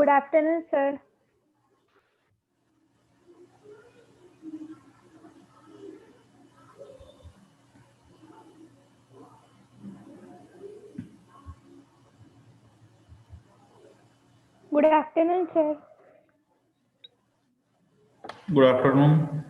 Good afternoon, sir. Good afternoon, sir. Good afternoon.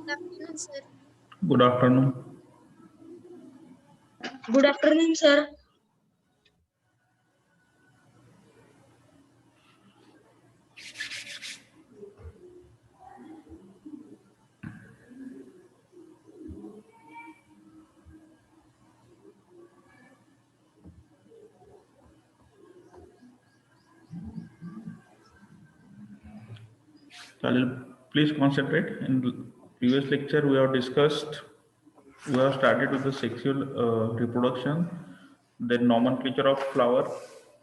Good afternoon, sir. Good afternoon. Good afternoon, sir. Salil, please concentrate. In the previous lecture, we have started with the sexual reproduction, then nomenclature of flower,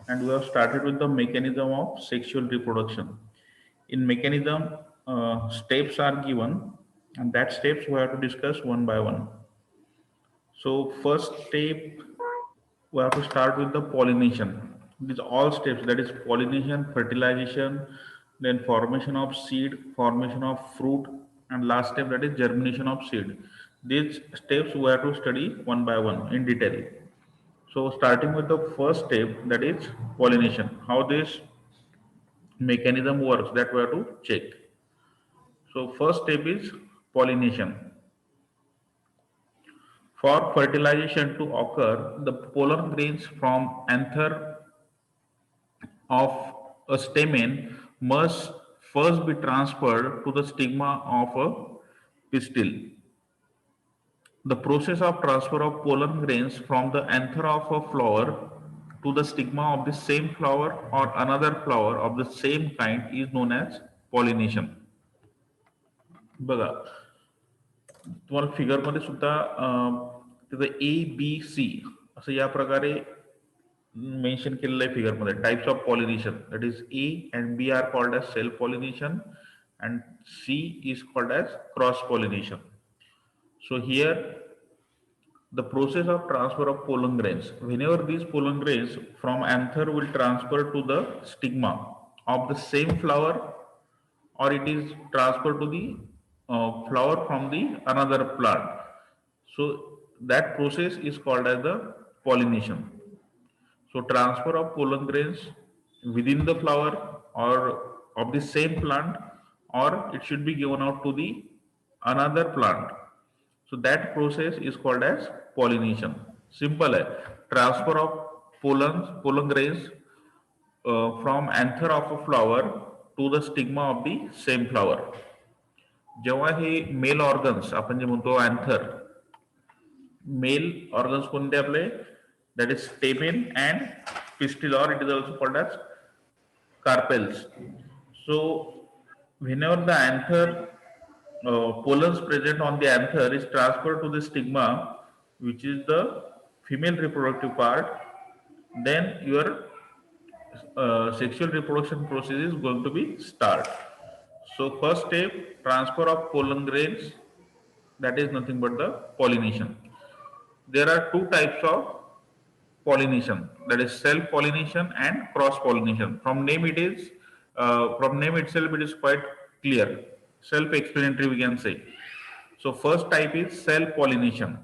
and we have started with the mechanism of sexual reproduction. In mechanism, steps are given, and that steps we have to discuss one by one. So, first step, we have to start with the pollination. These all steps, that is pollination, fertilization, then formation of seed, formation of fruit, and last step, that is germination of seed. These steps we have to study one by one in detail. So starting with the first step, that is pollination, how this mechanism works, that we have to check. So first step is pollination. For fertilization to occur, the pollen grains from anther of a stamen must first be transferred to the stigma of a pistil. The process of transfer of pollen grains from the anther of a flower to the stigma of the same flower or another flower of the same kind is known as pollination. बघा तुम्हाला फिगरमध्ये सुद्धा त्याचं ABC असं या प्रकारे mention केलेलं आहे फिगरमध्ये. Types of pollination, that is A and B are called as self pollination and C is called as cross pollination. So here the process of transfer of pollen grains, whenever these pollen grains from anther will transfer to the stigma of the same flower, or it is transferred to the flower from the another plant, so that process is called as the pollination. So transfer of pollen grains within the flower or of the same plant, or it should be given out to the another plant. So that process is called as pollination. Simple है. Transfer of pollen grains from anther of a flower to the stigma of the same flower. जेव्हा हे mail organs आपण जे म्हणतो anther, mail organs कोणते आपले, that is stamen and pistil, or it is also called as carpels. So whenever the anther pollens present on the anther is transferred to the stigma, which is the female reproductive part, then your sexual reproduction process is going to be start. So first step, transfer of pollen grains, that is nothing but the pollination. There are two types of pollination, that is self pollination and cross pollination. From name itself it is quite clear, self explanatory we can say. So first type is self pollination.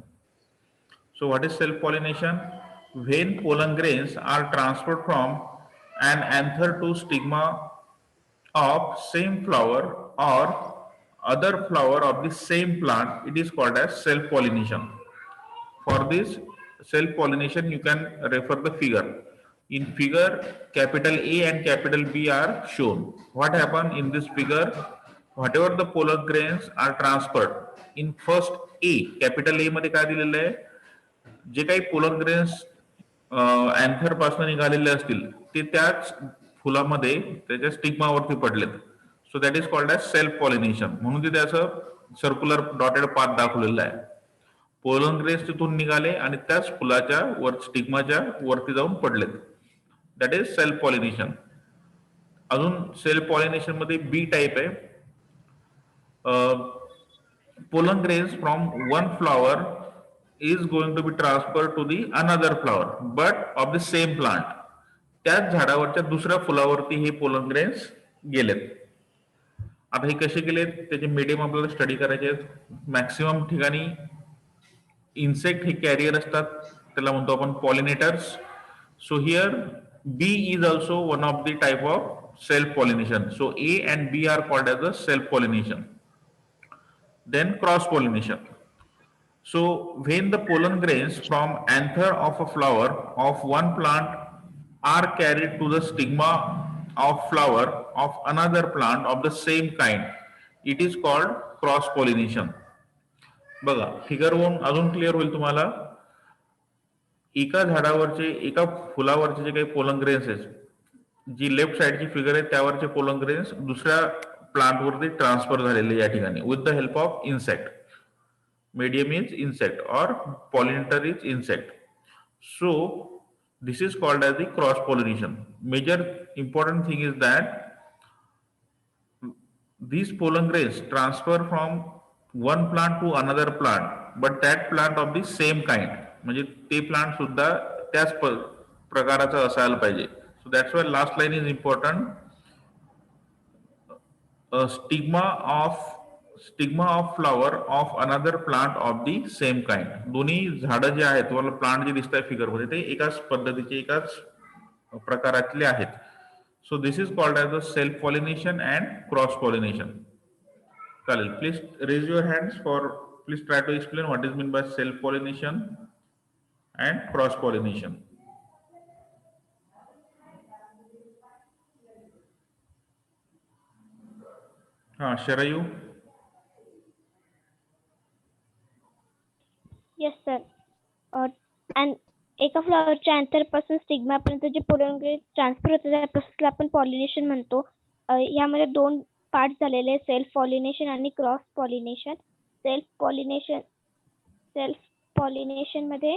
So what is self pollination? When pollen grains are transferred from an anther to stigma of same flower or other flower of the same plant, it is called as self pollination. For this self pollination, you can refer the figure. In figure, capital A and capital B are shown. What happened in this figure? Whatever the pollen grains are transferred in first A, capital ए मध्ये काय दिलेलं आहे, जे काही pollen grains anther पासून निघालेले असतील ते त्याच फुलामध्ये त्याच्या स्टिग्मावरती पडलेत. So that is called as self pollination. म्हणून तिथे असं सर्क्युलर डॉटेड पाथ दाखवलेला आहे. पोलन ग्रेन्स तिथून निघाले आणि त्याच फुलाच्या वर स्टिग्माच्या वरती जाऊन पडलेत. That is self pollination. अजून सेल्फ पॉलिनेशन मध्ये बी टाईप आहे. pollen grains from one flower is going to be transferred to the another flower but of the same plant. त्याच झाडावरच्या दुसऱ्या फुलावरती हे पोलन ग्रेन्स गेलेत. आता हे कसे गेलेत त्याचे मीडियम आपल्याला स्टडी करायचे आहेत. मॅक्सिमम ठिकाणी इन्सेक्ट हे कॅरियर असतात, त्याला म्हणतो आपण pollinators. So here B is also one of the type of self pollination. So A and B are called as a self pollination. Then cross pollination. So when the pollen grains from anther of a flower of one plant are carried to the stigma of flower of another plant of the same kind, it is called cross pollination. बघा figure वरून अजून clear होईल तुम्हाला. एका झाडावरचे एका फुलावरचे जे काही pollen grains आहेत, जी left साइडची फिगर आहे त्यावरचे पोलन ग्रेन्स दुसऱ्या प्लांट वरती ट्रान्सफर झालेले या ठिकाणी with the help of insect. Medium is insect or pollinator is insect. So this is called as the cross pollination. Major important thing is that these pollen grains transfer from one plant to another plant but that plant of the same kind. म्हणजे ते plant सुद्धा त्याच प्रकाराचा असायला पाहिजे. So that's why last line is important. Stigma of flower of another plant of the same kind. दोन्ही झाडं जे आहेत तुम्हाला प्लांट जे दिसत आहे फिगर मध्ये ते एकाच पद्धतीचे एकाच प्रकारातले आहेत. So this is called as a self pollination and cross pollination. चालेल, please raise your hands for please try to explain what is mean by self pollination and cross pollination. हा, शरयू. Yes sir. आणि एका फ्लॉवरच्या anther पासून stigma पर्यंत जे pollen grains transfer होतं त्या प्रोसेसला आपण पॉलिनेशन म्हणतो. यामध्ये दोन पार्ट झालेले, सेल्फ पॉलिनेशन आणि क्रॉस पॉलिनेशन. सेल्फ पॉलिनेशन मध्ये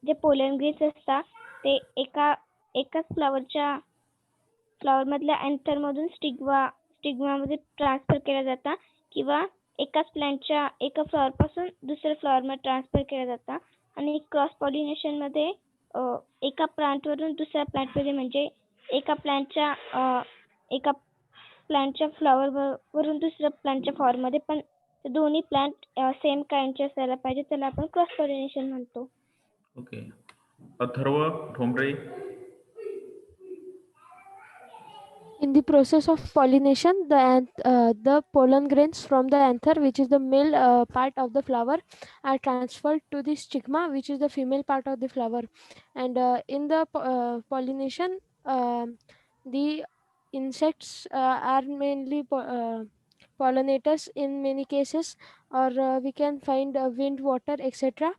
जे पोलन ग्रेन्स असतात ते एकाच फ्लॉवर मधल्या अँथर मधून स्टिग्मा मध्ये ट्रान्सफर केल्या जातात किंवा एकाच प्लांटच्या एका फ्लॉवर पासून दुसऱ्या फ्लॉवर मध्ये ट्रान्सफर केल्या जातात. आणि क्रॉस पॉलिनेशन मध्ये एका प्लांट वरून दुसऱ्या प्लांट मध्ये, म्हणजे एका प्लांटच्या फ्लॉवर वरून दुसऱ्या प्लांटच्या फ्लॉवर मध्ये, पण दोन्ही प्लांट सेम काइंडचे असायला पाहिजे, त्याला आपण क्रॉस पॉलिनेशन म्हणतो. Okay. Atharva Thombre. In the process of pollination, the pollen grains from the anther, which is the male part of the flower, are transferred to the stigma, which is the female part of the flower. And in the pollination, the insects are mainly pollinators in many cases, or we can find wind, water, etc.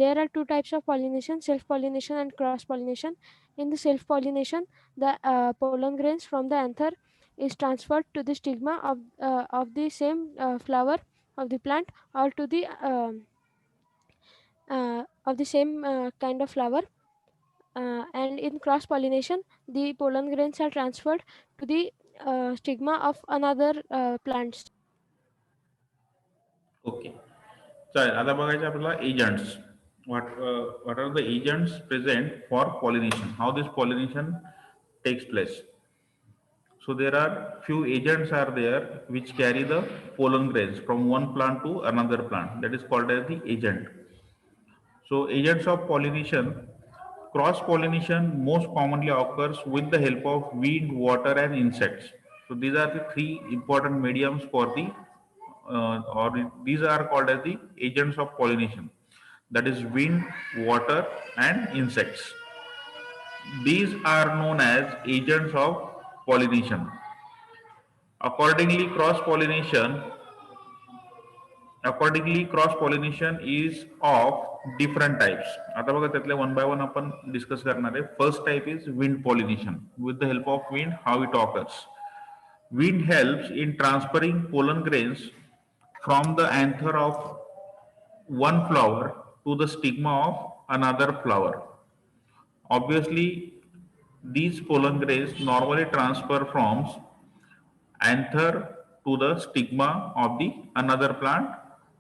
There are two types of pollination: self-pollination and cross-pollination. In the self-pollination, the pollen grains from the anther is transferred to the stigma of the same flower of the plant, or to the of the same kind of flower. And in cross-pollination, the pollen grains are transferred to the stigma of another plants. Okay, चालेल. आता बघायचं आपल्याला agents. what are the agents present for pollination, how this pollination takes place. So there are few agents are there which carry the pollen grains from one plant to another plant, that is called as the agent. So agents of pollination, cross pollination most commonly occurs with the help of wind, water and insects. So these are the three important mediums for the these are called as the agents of pollination, that is wind, water and insects. These are known as agents of pollination. Accordingly, cross pollination accordingly cross pollination is of different types. आता बघा त्यातले one by one आपण discuss करणार आहे. First type is wind pollination. With the help of wind, how it occurs. Wind helps in transferring pollen grains from the anther of one flower to the stigma of another flower. Obviously, these pollen grains normally transfer from anther to the stigma of the another plant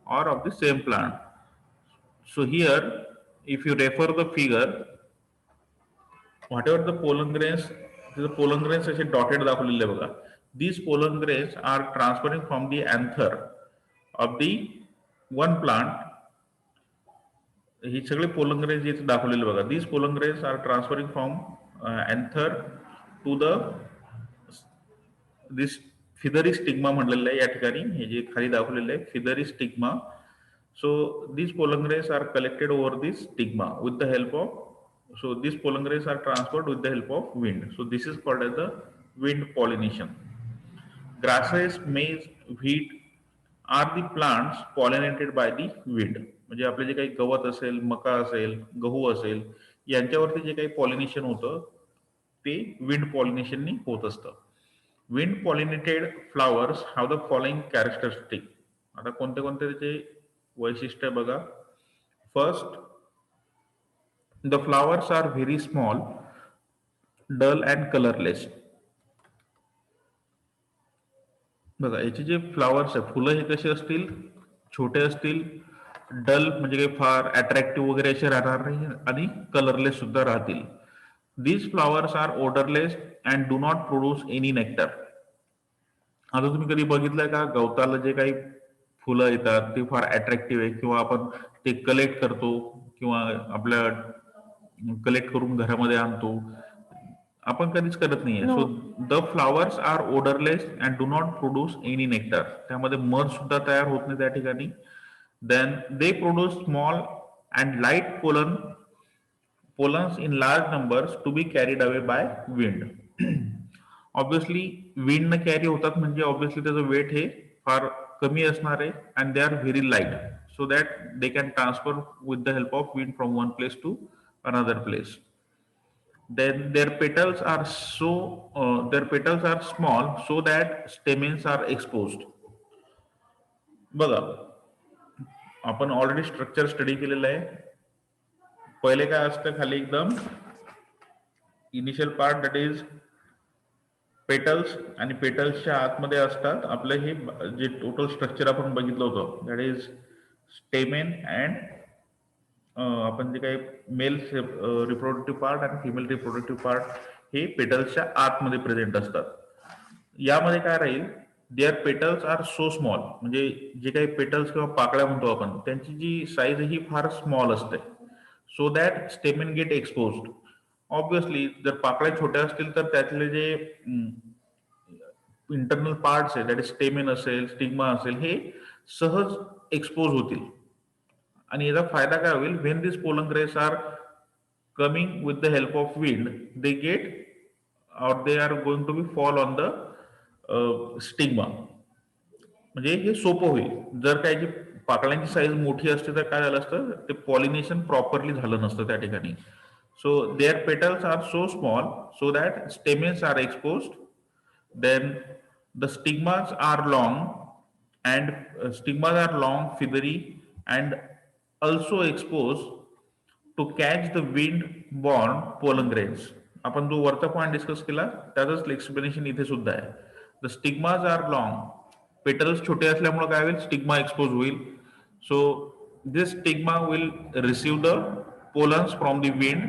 or of the same plant. So here, if you refer the figure, whatever the pollen grains असे dotted दाखवलेले बघा. These pollen grains are transferring from the anther of the one plant. ही सगळे pollen grains इथे दाखवलेले बघा. These pollen grains are transferring from anther to the this feathery stigma म्हणलेलं आहे या ठिकाणी. हे जे खाली दाखवलेलं आहे feathery stigma. So these pollen grains are collected over this stigma with the help of. So these pollen grains are transferred with the help of wind. So this is called as the wind pollination. Grasses, maize, wheat are the plants pollinated by the wind. म्हणजे आपले जे काही गवत असेल, मका असेल, गहू असेल, यांच्यावरती जे काही पॉलिनेशन होतं ते विंड पॉलिनेशननी होत असतं. Wind pollinated flowers have the following characteristic. आता कोणते कोणते त्याचे वैशिष्ट्य बघा. First, the flowers are very small, dull and colorless. बघा याचे जे फ्लावर्स आहे, फुलं हे कसे असतील, छोटे असतील, डल म्हणजे काही फार अट्रॅक्टिव्ह वगैरे असे राहणार नाही आणि कलरलेस सुद्धा राहतील. These flowers are odorless and do not produce any nectar. आता तुम्ही कधी बघितलंय का गवताला जे काही फुलं येतात ते फार अट्रॅक्टिव्ह आहे किंवा आपण ते कलेक्ट करतो किंवा आपल्या कलेक्ट करून घरामध्ये आणतो, आपण कधीच करत नाहीये. So the flowers are odourless and do not produce any nectar. त्यामध्ये मध सुद्धा तयार होत नाही त्या ठिकाणी. Then they produce small and light pollens in large numbers to be carried away by wind. Obviously wind न कॅरी होतात म्हणजे ऑब्विसली त्याचं वेट हे फार कमी असणार आहे and they are very light so that they can transfer with the help of wind from one place to another place. Then their petals are small so that stamens are exposed. बघा आपण already structure study केलेलं आहे. पहिले काय असतं, खाली एकदम initial part that is petals आणि पेटल्सच्या आतमध्ये असतात आपलं हे जे टोटल स्ट्रक्चर आपण बघितलं होतं दॅट इज स्टेमेन अँड आपण जे काही मेल रिप्रोडक्टिव्ह पार्ट आणि फिमेल रिप्रोडक्टिव्ह पार्ट हे पेटल्सच्या आतमध्ये प्रेझेंट असतात. यामध्ये काय राहील, there petals are so small, म्हणजे जे काही पेटल्स किंवा पाकळ्या म्हणतो आपण त्यांची जी साईज ही फार स्मॉल असते. So that stamen get exposed. Obviously जर पाकळ्या छोट्या असतील तर त्यातले जे इंटरनल पार्ट्स आहे दॅट इज स्टेमेन असेल, स्टिग्मा असेल, हे सहज एक्सपोज होतील. आणि याचा फायदा काय होईल, when this pollen grains are coming with the help of wind they get or they are going to be fall on the stigma. म्हणजे हे सोपं होईल. जर काय जी पाकळ्यांची साईज मोठी असते तर काय झालं असतं, ते पॉलिनेशन प्रॉपरली झालं नसतं त्या ठिकाणी. So there petals are so small so that stamens are exposed. Then the stigmas are long feathery and also exposed to catch the wind borne pollen grains. आपण जो वरचा पॉइंट डिस्कस केला त्याचंच explanation इथे सुद्धा आहे. The stigmas are long, petals छोटे असल्यामुळे काय होईल, स्टिग्मा एक्सपोज होईल. So this stigma will receive the pollens from the wind.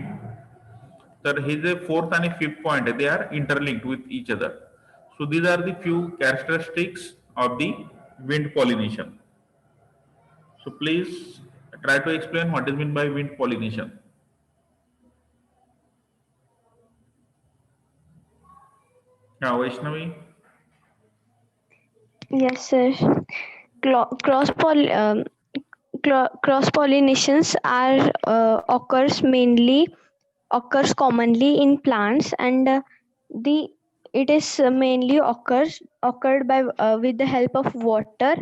तर हे जे फोर्थ आणि फिफ्थ पॉइंट आहे, they are interlinked with each other. So these are the few characteristics of the wind pollination. So please try to explain what is meant by wind pollination. Yeah, Vaishnavi. Yes, sir. Cross pollinations are occurs commonly in plants, and it is mainly occurred by with the help of water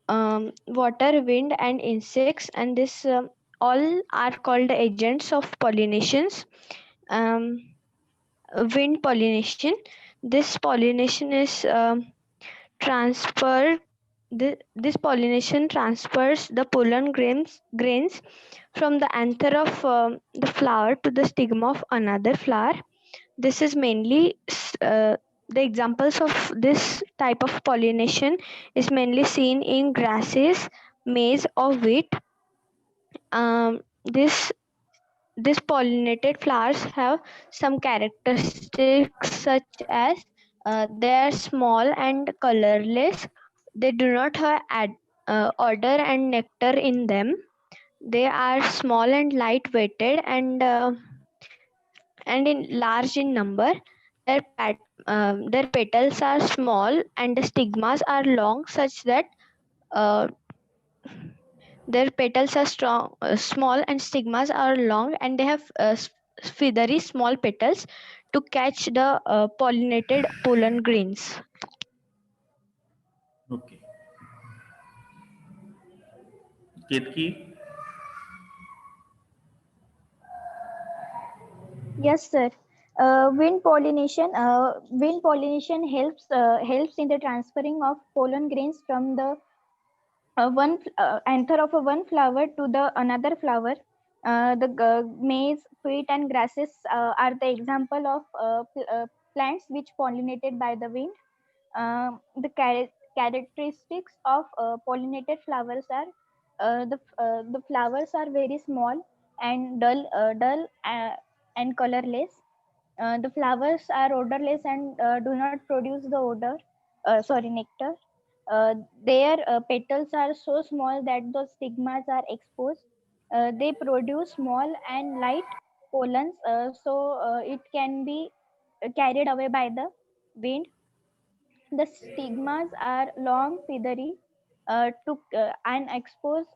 water, wind, and insects, and this all are called agents of pollinations. Um, Wind pollination. This pollination is transferred. This pollination transfers the pollen grains from the anther of the flower to the stigma of another flower. This is mainly the examples of this type of pollination is mainly seen in grasses, maize, or wheat. This pollinated flowers have some characteristics such as they are small and colorless. They do not have odor and nectar in them. They are small and light weighted and in large in number. Their petals are small and the stigmas are long, such that uh, their petals are small and stigmas are long, and they have feathery small petals to catch the pollinated pollen grains. Okay. Ketki, Yes, sir. Wind pollination helps in the transferring of pollen grains from the anther of a one flower to the another flower. Maize, wheat, and grasses are the example of plants which pollinated by the wind. The characteristics of pollinated flowers are the flowers are very small and dull and colorless. The flowers are odorless and do not produce the nectar. Their petals are so small that the stigmas are exposed. They produce small and light pollens, so it can be carried away by the wind. The stigmas are long, feathery, and exposed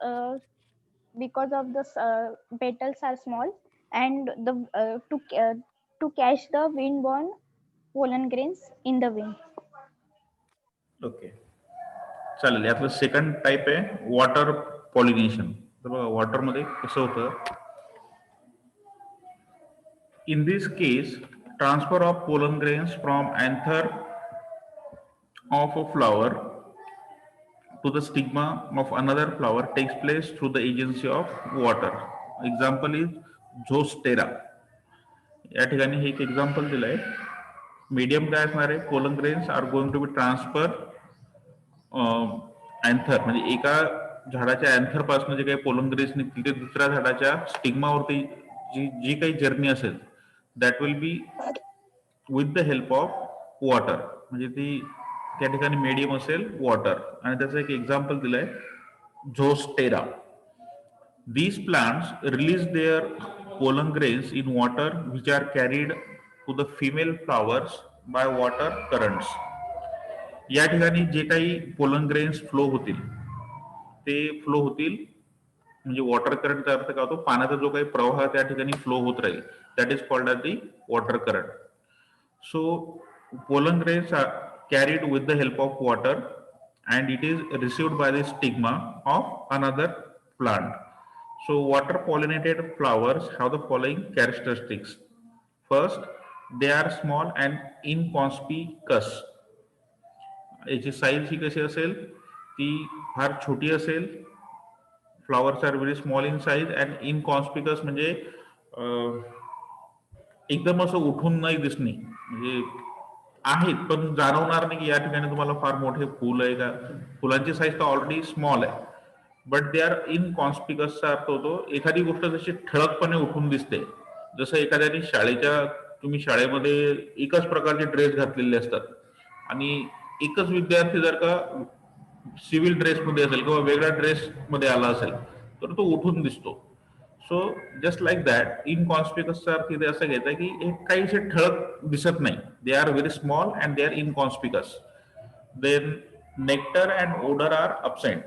because of the petals are small, and to catch the wind-borne pollen grains in the wind. Okay चालेल. यातलं second type आहे water pollination. तर बघा water मध्ये कसं होतं. In this case, transfer of pollen grains from anther of a flower to the stigma of another flower takes place through the agency of water. Example is Zostera. या ठिकाणी हे एक example दिलंय. Medium काय असणार आहे. Pollen grains are going to be transfer anther म्हणजे एका झाडाच्या अँथर पासून जे काही पोलन ग्रेन्स निघतील ते दुसऱ्या झाडाच्या स्टिग्मावरती जी काही जर्नी असेल that will be with the help of water. म्हणजे ती त्या ठिकाणी मीडियम असेल वॉटर. आणि त्याचं एक एक्झाम्पल दिलंय झोस्टेरा. These plants release their pollen grains in water which are carried to the female flowers by water currents. या ठिकाणी जे काही पोलन ग्रेन्स फ्लो होतील ते फ्लो होतील म्हणजे वॉटर करंटचा अर्थ काय होतो पाण्याचा जो काही प्रवाह त्या ठिकाणी फ्लो होत राहील that is called as the water current. So pollen grains are carried with the help of water and it is received by the stigma of another plant. So water pollinated flowers have the following characteristics. First, they are small and inconspicuous. याची size ही कशी असेल ती फार छोटी असेल. Flowers are very small in size and inconspicuous म्हणजे एकदम असं उठून नाही दिसणे म्हणजे आहेत पण जाणवणार नाही की या ठिकाणी तुम्हाला फार मोठे फुल आहे का. फुलांची साईज तर ऑलरेडी स्मॉल आहे बट दे आर इनकॉन्स्पिकसचा अर्थ होतो एखादी गोष्ट जशी ठळकपणे उठून दिसते. जसं एखाद्याने तुम्ही शाळेमध्ये एकच प्रकारचे ड्रेस घातलेले असतात आणि एकच विद्यार्थी जर का सिव्हिल ड्रेसमध्ये असेल किंवा वेगळ्या ड्रेसमध्ये आला असेल तर तो उठून दिसतो. सो जस्ट लाईक दॅट इनकॉन्स्पिकसचा अर्थ इथे असं घ्यायचा की हे काहीसे ठळक दिसत नाही. They are very small and they are inconspicuous. Then nectar and odour are absent.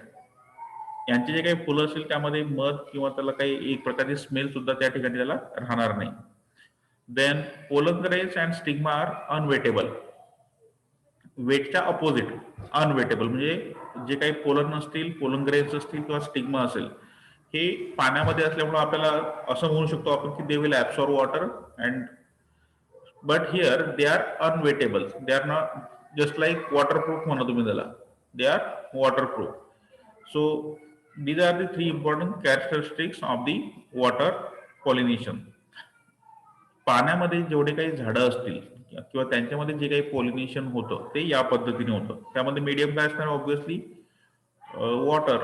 यांचे जे काही फुलं असेल त्यामध्ये मध किंवा त्याला काही एक प्रकारची स्मेल सुद्धा त्या ठिकाणी त्याला राहणार नाही. Then pollen grains and stigma are unwettable. वेटच्या अपोजिट अनवेटेबल, म्हणजे जे काही पोलन नसतील, पोलन ग्रेन्स असतील किंवा स्टिग्मा असेल, हे पाण्यामध्ये असल्यामुळे आपल्याला असं म्हणू शकतो आपण की they will absorb water and but here they are unwettable, they are not just like waterproof म्हणा तुम्ही त्याला, they are waterproof. So these are the three important characteristics of the water pollination. पाण्यामध्ये जेवढे काही झाडं असतील किंवा त्यांच्यामध्ये जे काही पॉलिनेशन होतं ते या पद्धतीने होतं. त्यामध्ये मीडियम काय असणार ऑब्व्हियसली वॉटर.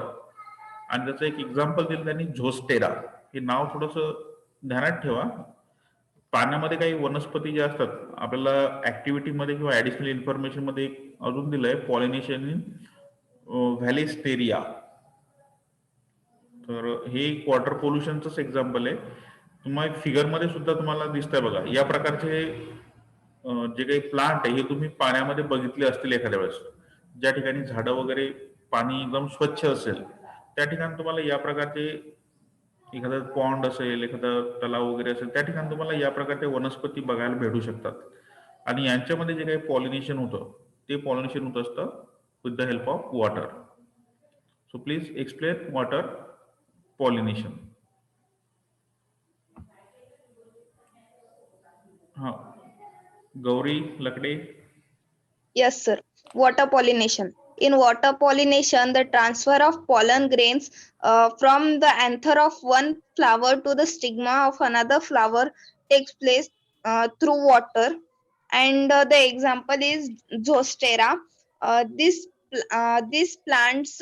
आणि त्याचं एक एक्झाम्पल दिलं त्यांनी झोस्टेरा. हे नाव थोडंसं ध्यानात ठेवा. पाण्यामध्ये काही वनस्पती ज्या असतात आपल्याला ऍक्टिव्हिटीमध्ये किंवा ऍडिशनल इन्फॉर्मेशन मध्ये अजून दिलंय पॉलिनेशन इन व्हॅलिस्टेरिया. तर हे एक वॉटर पोल्युशनच एक्झाम्पल आहे. तुम्हाला फिगरमध्ये सुद्धा तुम्हाला दिसतंय बघा, या प्रकारचे जे काही प्लांट आहे हे तुम्ही पाण्यामध्ये बघितले असतील एखाद्या वेळेस. ज्या ठिकाणी झाडं वगैरे पाणी एकदम स्वच्छ असेल त्या ठिकाणी तुम्हाला या प्रकारचे, एखादा पॉन्ड असेल, एखादा तलाव वगैरे असेल, त्या ठिकाणी तुम्हाला या प्रकारचे वनस्पती बघायला भेटू शकतात. आणि यांच्यामध्ये जे काही पॉलिनेशन होतं ते पॉलिनेशन होत असतं with the help of water. So please explain water pollination. हाँ, गौरी लकड़े. Yes, sir. Water pollination. In water pollination, the transfer of pollen grains from the anther of one flower to the stigma of another flower takes place through water. And the example is Zostera. These plants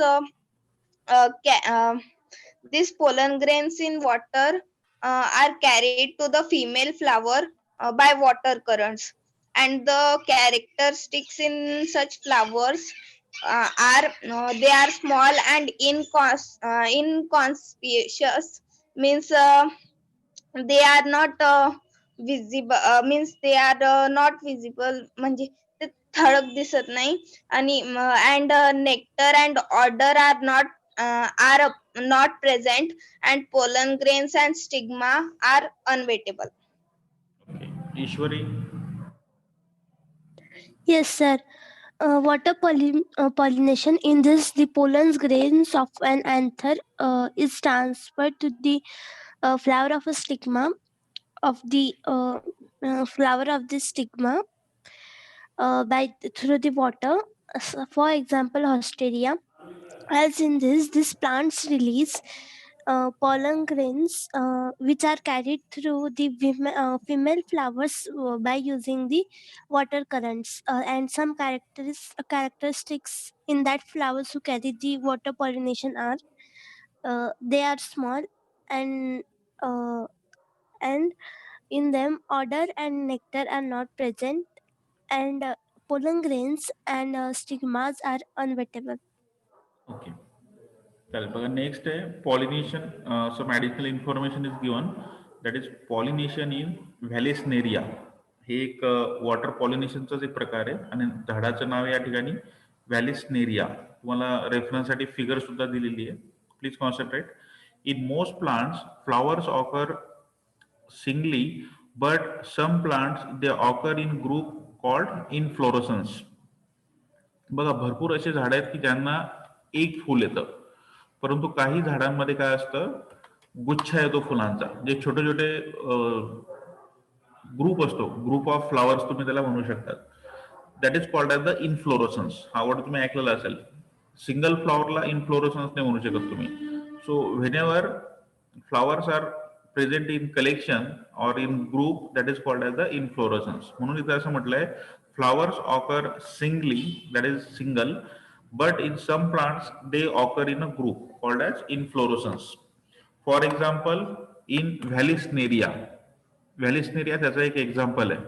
these pollen grains in water are carried to the female flower by water currents, and the characteristics in such flowers are they are small and inconspicuous, means they are not visible, means they are not visible, म्हणजे ते ठळक दिसत नाही. आणि and nectar and odor are not present, and pollen grains and stigma are unwettable. Okay. Ishwari. Yes, sir. Water pollination, in this the pollen grains of an anther is transferred to the flower of a stigma of the flower of the stigma through the water. For example, Hosteria. As in this plants release pollen grains which are carried through the female flowers by using the water currents, and some characteristics in that flowers who carry the water pollination are they are small, and in them odor and nectar are not present, and pollen grains and stigmas are unwettable. Okay. चालेल बघा. Next आहे pollination. Some additional information is given, that is pollination in Vallisneria. हे एक water पॉलिनेशनचाच एक प्रकार आहे आणि झाडाचं नाव या ठिकाणी व्हॅलिस्नेरिया. तुम्हाला रेफरन्ससाठी फिगर सुद्धा दिलेली आहे. Please concentrate. In most plants flowers occur singly, but some plants they occur in group called inflorescence. बघा, भरपूर असे झाड आहेत की ज्यांना एक फूल येतं, परंतु काही झाडांमध्ये काय असतं, गुच्छा येतो फुलांचा, जे छोटे छोटे ग्रुप असतो, ग्रुप ऑफ फ्लॉवर्स तुम्ही त्याला म्हणू शकतात. That is called as the inflorescence. हा वर्ड तुम्ही ऐकलेला असेल. सिंगल फ्लॉवरला इनफ्लोरोसन्स नाही म्हणू शकत तुम्ही. So whenever flowers are present in collection or in group, that is called as the inflorescence. म्हणून इथे असं म्हटलंय, flowers occur singly, that is single, but in some plants they occur in a group called as inflorescence. For example, in Vallisneria. Vallisneria त्याचा एक example आहे.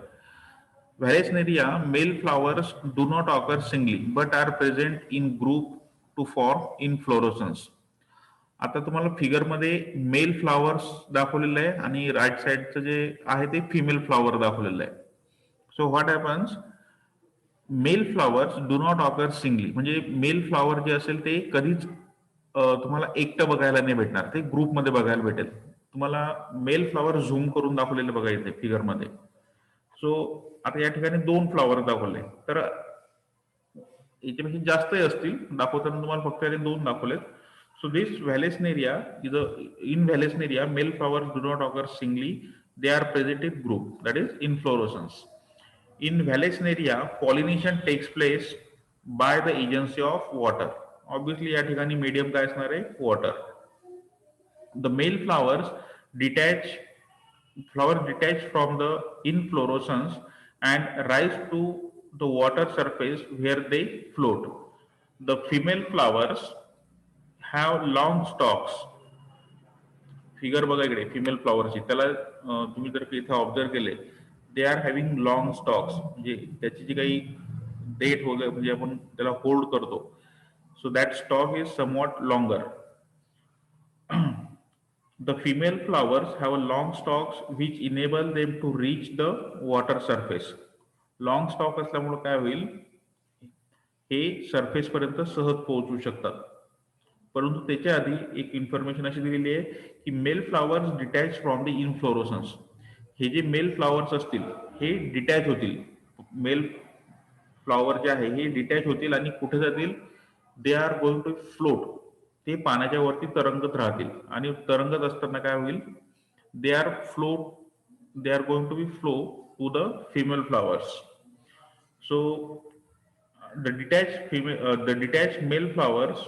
Vallisneria male flowers do not occur singly but are present in group to form inflorescence. आता तुम्हाला figure मध्ये mail flowers दाखवलेलं आहे आणि right साइडचं जे आहे ते फिमेल फ्लॉवर दाखवलेलं आहे. So what happens, male flowers do not occur singly, म्हणजे मेल फ्लॉवर जे असेल ते कधीच तुम्हाला एकटं बघायला नाही भेटणार, ते ग्रुपमध्ये बघायला भेटेल. तुम्हाला मेल फ्लॉवर झूम करून दाखवलेले बघा इथे फिगर मध्ये. सो आता या ठिकाणी 2 फ्लॉवर दाखवले, तर याच्यापेक्षा जास्तही असतील, दाखवताना तुम्हाला फक्त याने 2 दाखवलेत. So this Vallisneria is in Vallisneria, male flowers do not occur singly, they are present in group, that is inflorescence. In Vallisneria, pollination takes place by the agency of water. Obviously या ठिकाणी medium काय असणार आहे, water. The male flowers detach from the inflorescence and rise to the water surface where they float. The female flowers have long stalks. Figure बघा इकडे female फ्लॉवरची, त्याला तुम्ही जर इथे ऑब्झर्व केले, they are having long stalks, म्हणजे त्याची जी काही डेट वगैरे म्हणजे आपण त्याला होल्ड करतो, so that stock is somewhat longer. The female flowers have a long stalks which enable them to reach the water surface. Long stock असल्यामुळे काय होईल, हे सरफेस पर्यंत सहज पोहोचू शकतात. परंतु त्याच्या आधी एक इन्फॉर्मेशन अशी दिलेली आहे की male flowers detach from the inflorescence. हे जे मेल फ्लावर्स असतील हे डिटॅच होतील, मेल फ्लॉवर जे आहे हे डिटॅच होतील आणि कुठे जातील, they are going to float, ते पाण्याच्या वरती तरंगत राहतील. आणि तरंगत असताना काय होईल, they are going to be flow to the female flowers. So the detached male flowers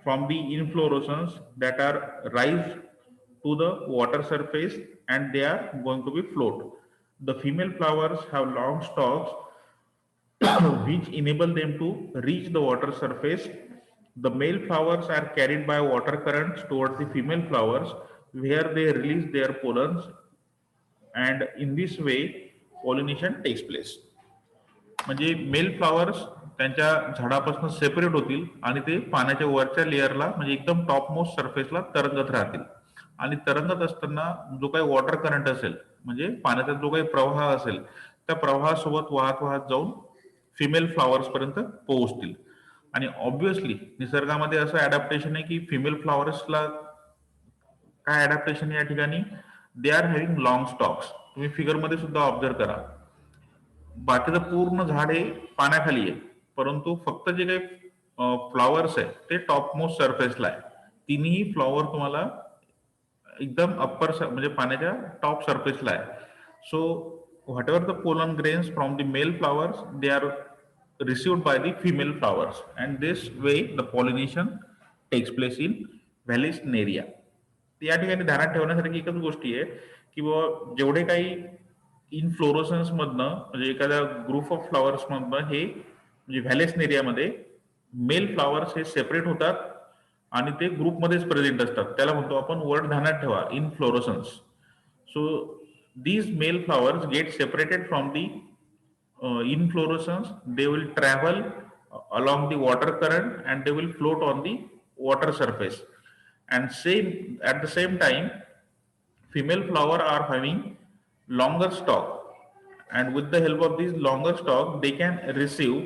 from the inflorescence that are rise to the water surface and they are going to be float. The female flowers have long stalks which enable them to reach the water surface. The male flowers are carried by water currents towards the female flowers where they release their pollens, and in this way pollination takes place. म्हणजे mail flowers त्यांच्या झाडापासून separate होतील आणि ते पाण्याच्या वरच्या लेअरला म्हणजे एकदम टॉप मोस्ट सरफेसला तरंगत राहतील. आणि तरंगत असताना जो काही वॉटर करंट असेल म्हणजे पाण्याचा जो काही प्रवाह असेल त्या प्रवाहासोबत वाहत वाहत जाऊन फिमेल फ्लॉवर्स पर्यंत पोहोचतील. आणि ऑब्व्हियसली निसर्गामध्ये असं अडॅप्टेशन आहे की फिमेल फ्लॉवर्सला काय अडॅप्टेशन या ठिकाणी, they are having long stalks. तुम्ही फिगर मध्ये सुद्धा ऑब्झर्व करा, बाकीचं पूर्ण झाड हे पाण्याखाली आहे, परंतु फक्त जे काही फ्लॉवर्स आहे ते टॉप मोस्ट सरफेसला आहे. तिन्ही फ्लॉवर तुम्हाला एकदम अप्पर म्हणजे पाण्याच्या टॉप सरफेसला आहे. So whatever the pollen grains from the male flowers they are received by the female flowers and this way the pollination takes place in Vallisneria. या ठिकाणी ध्यानात ठेवण्यासारखी एकच गोष्टी आहे की बाबा जेवढे काही इनफ्लोरोसन्स मधनं म्हणजे एखाद्या ग्रुप ऑफ फ्लॉवर्स मधनं हे म्हणजे व्हॅलेस्नेरियामध्ये मेल फ्लॉवर्स हे सेपरेट होतात आणि ते ग्रुपमध्येच प्रेझेंट असतात. त्याला म्हणतो आपण वर्ड ध्यानात ठेवा, inflorescence. So these male flowers get separated from the inflorescence. They will travel along the water current and they will float on the water surface. And at the same time, female flower are having longer stalk, and with the help of this longer stalk they can receive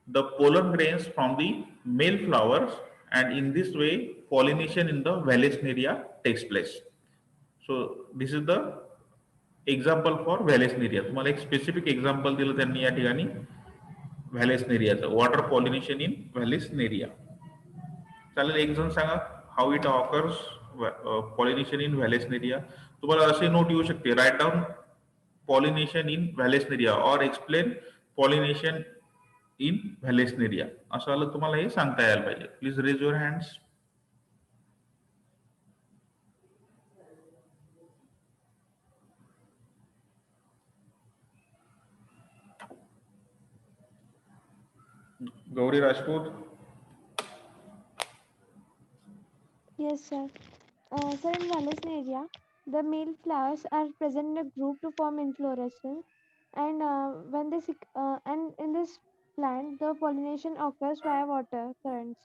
the pollen grains from the male flowers, and in this way pollination in the Vallisneria takes place. So this is the example for Vallisneria. तुम्हाला एक specific example दिलं त्यांनी या ठिकाणी व्हॅलेस्नेरियाचं, water pollination in व्हॅलेस्नेरिया. चालेल, एक जण सांगा how it occurs pollination in Vallisneria. तुम्हाला असे नोट येऊ शकते, write down pollination in Vallisneria or explain pollination in Vallisneria. असं आलं तुम्हाला हे सांगता यायला पाहिजे. Please raise your hands. Gauri Rajput. Yes, sir. Sir, in Vallisneria, the male flowers are present in a group to form inflorescence, and and in this plant, the pollination occurs via water currents.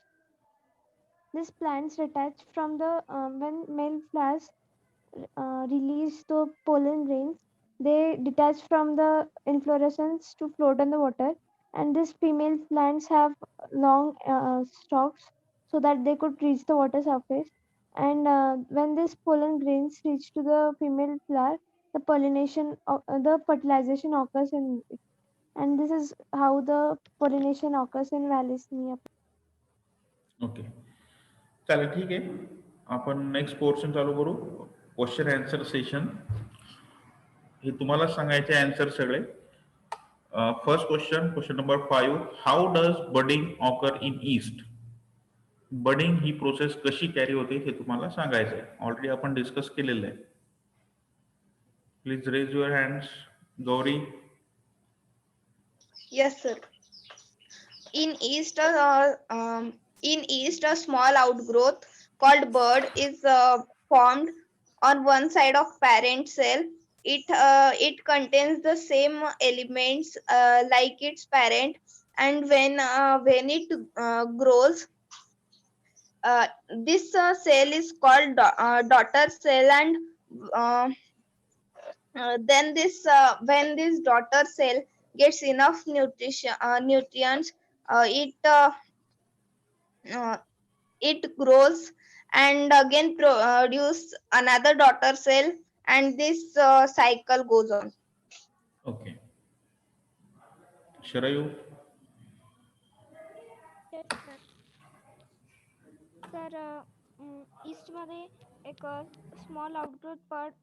These plants detach from the when male flowers release the pollen grains. They detach from the inflorescence to float on the water, and these female plants have long stalks so that they could reach the water surface. And when these pollen grains reach to the female flower, the the fertilization occurs in it. and this is how the pollination occurs in Vallisneria. Okay, चालेल, ठीक आहे. आपण next portion चालू करू, question answer session. हे तुम्हाला सांगायचे answer सगळे. First question number 5, how does budding occur in east? Budding he process कशी कॅरी होते हे तुम्हाला सांगायचं आहे. ऑलरेडी आपण डिस्कस केलेलं आहे. Please raise your hands. Gauri. Yes, sir. In East, a small outgrowth called bud is formed on one side of parent cell. It contains the same elements like its parent, and when it grows, this cell is called daughter cell, and then when this daughter cell gets enough nutrients, it grows and again produce another daughter cell, and this cycle goes on. Okay, Sharayu. तर ईस्टमध्ये एक small outgrowth part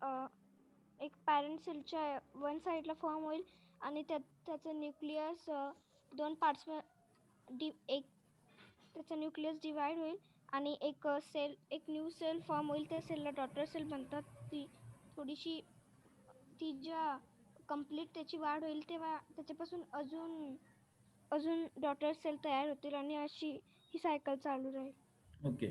एक parent सेलच्या one साईडला form होईल आणि त्याचं nucleus दोन पार्ट्स एक त्याचं न्यूक्लियस डिवाइड होईल आणि एक न्यू सेल फॉर्म होईल. त्या सेलला डॉटर सेल म्हणतात. ती थोडीशी ती ज्या कम्प्लीट त्याची वाढ होईल तेव्हा त्याच्यापासून अजून डॉटर सेल तयार होतील आणि अशी ही सायकल चालू राहील. ओके,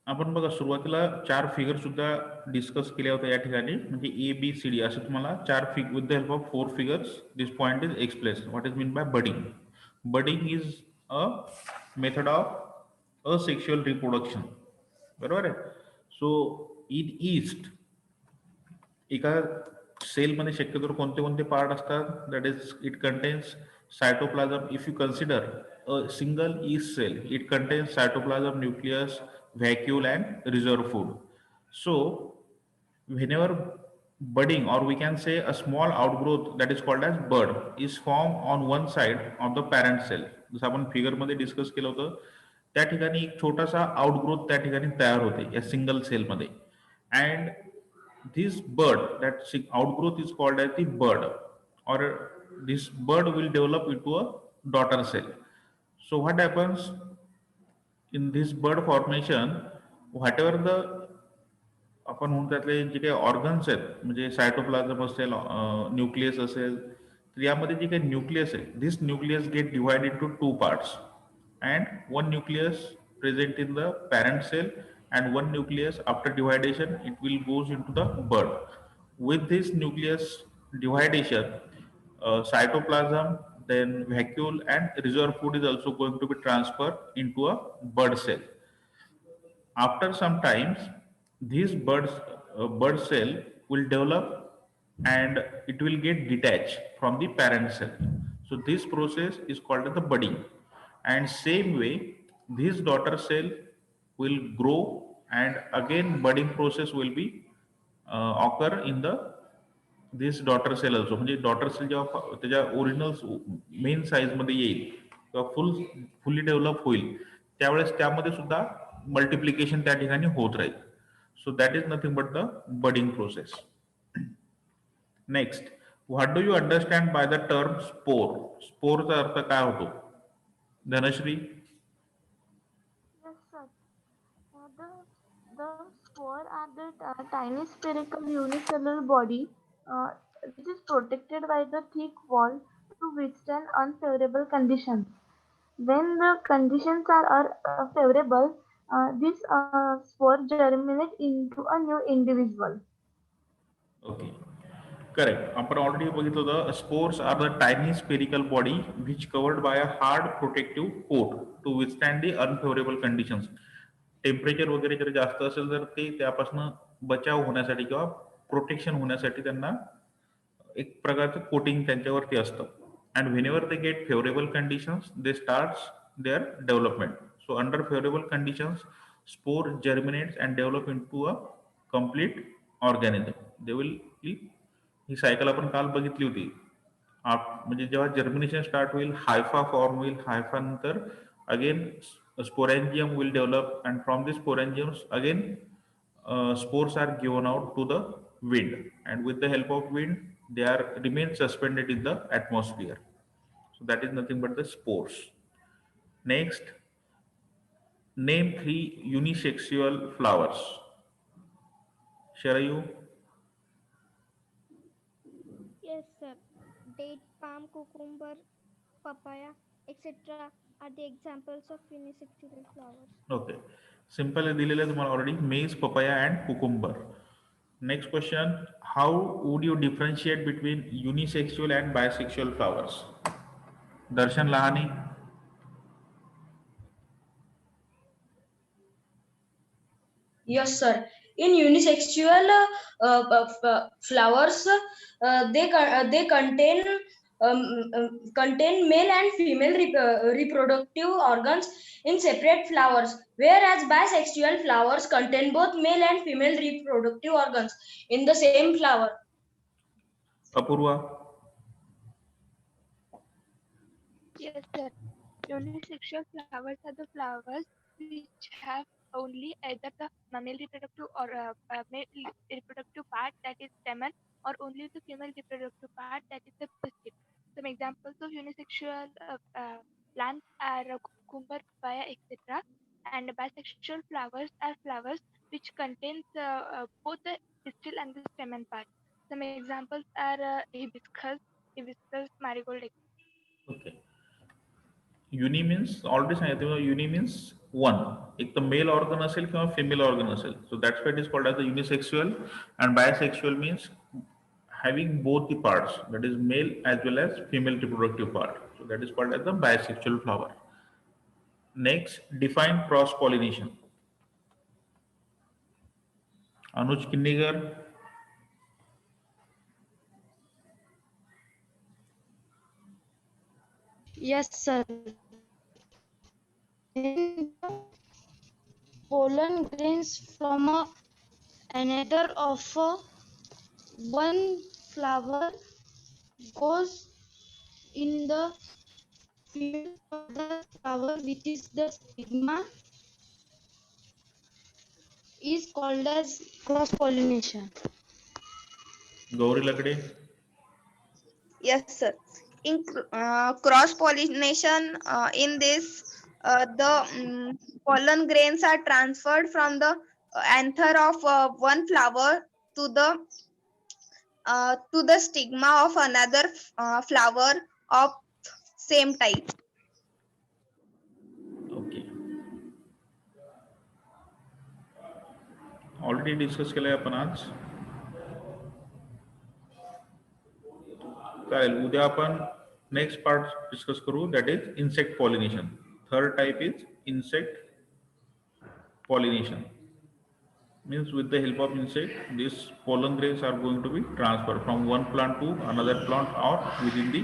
आपण बघा सुरुवातीला 4 फिगर सुद्धा डिस्कस केल्या होत्या या ठिकाणी. म्हणजे ABCD असं तुम्हाला 4 with the help of 4 figures this point is explained. What is mean by budding? Budding is a method of asexual reproduction. बरोबर आहे. सो इन ईस्ट एका सेलमध्ये शक्यतो कोणते पार्ट असतात? That is it contains cytoplasm. If you consider a single yeast cell, it contains cytoplasm, nucleus, vacuole, and reserve food. So whenever budding, or we can say a small outgrowth that is called as bud, is formed on one side of the parent cell. जसं आपण figure मध्ये discuss केलं होतं, त्या ठिकाणी एक छोटासा outgrowth त्या ठिकाणी तयार होते या सिंगल सेल मध्ये. And this bud, that outgrowth is called as the bud, or this bud will develop into a daughter cell. So what happens in this bud formation? Whatever the आपण म्हणून त्यातले जे काही ऑर्गन्स आहेत, म्हणजे cytoplasm असेल, nucleus असेल, तर यामध्ये जे काही न्यूक्लियस आहे, this nucleus get divide into 2 parts, and one nucleus present in the parent cell, and one nucleus after dividation it will goes into the bud. With this nucleus dividation, cytoplasm, then vacuole, and reserve food is also going to be transferred into a bud cell. After some times, this bud cell will develop and it will get detached from the parent cell. So this process is called as the budding. And same way, this daughter cell will grow, and again budding process will be occur in the this daughter cell also. म्हणजे daughter cell जेव्हा त्याच्या original main size मध्ये येईल किंवा fully develop होईल, त्यावेळेस त्यामध्ये सुद्धा मल्टिप्लिकेशन त्या ठिकाणी होत राहील. So that is nothing but the budding process. Next, what do you understand by the term spore? स्पोरचा अर्थ काय होतो? Dhanashree. The spore are the tiny spherical unicellular body which is protected by the thick wall to withstand unfavorable conditions. When the conditions are favorable, this spore germinate into a new individual. Okay, correct. आपण already बघितलं होतं, spores are the tiny spherical body which covered by a hard protective coat to withstand the unfavourable conditions. Temperature वगैरे जर जास्त असेल तर ते त्यापासून बचाव होण्यासाठी किंवा प्रोटेक्शन होण्यासाठी त्यांना एक प्रकारचं कोटिंग त्यांच्यावरती असतं. And whenever they get favourable conditions they starts their development. So under favourable conditions spore germinates and develop into a complete organism. They will ही सायकल आपण काल बघितली होती. म्हणजे जेव्हा जर्मिनेशन स्टार्ट होईल, हायफा फॉर्म होईल. हायफा नंतर again sporangium will develop and from this sporangiums again spores are given out to the wind, and with the help of wind they are remain suspended in the atmosphere. So that is nothing but the spores. Next, name 3 unisexual flowers. Sharayu? Yes, sir. Date, palm, cucumber, papaya, etc. are the examples of unisexual flowers. Okay, simple आहे दिलेलं आहे तुम्हाला already, maize, papaya and cucumber. Next question, how would you differentiate between unisexual and bisexual flowers? Darshan Lahani? Yes, sir. In unisexual flowers, they contain male and female reproductive organs in separate flowers, whereas bisexual flowers contain both male and female reproductive organs in the same flower. Apurva? Yes, sir. Unisexual flowers are the flowers which have only either the male reproductive or male reproductive part, that is stamen, or only the female reproductive part, that is the pistil. Some examples of unisexual plants are cucumber, papaya, etc. And bisexual flowers are flowers which contains both the pistil and the stamen part. Some examples are hibiscus, marigold, etc. Okay. युनी means already सांगितलं, युनी means one, एक तर mail organ असेल किंवा female organ असेल. So that's why it is called as the unisexual. And bisexual means having both the parts, that is male as well as female reproductive part. So that is called as the bisexual flower. Next, define cross pollination. Anuj Kinnigar? Yes, sir. Pollen grains from another of one flower goes in the field of the flower, which is the stigma, is called as cross pollination. Gauri Lagde? Yes, sir. In cross pollination, in this, the pollen grains are transferred from the anther of one flower to the stigma of another flower of same type. Okay. Already discuss केलंय आपण आज. चालेल, उद्या आपण next part discuss करू, that is insect pollination. Third type is insect pollination. Means with the help of insect, these pollen grains are going to be transferred from one plant to another plant or within the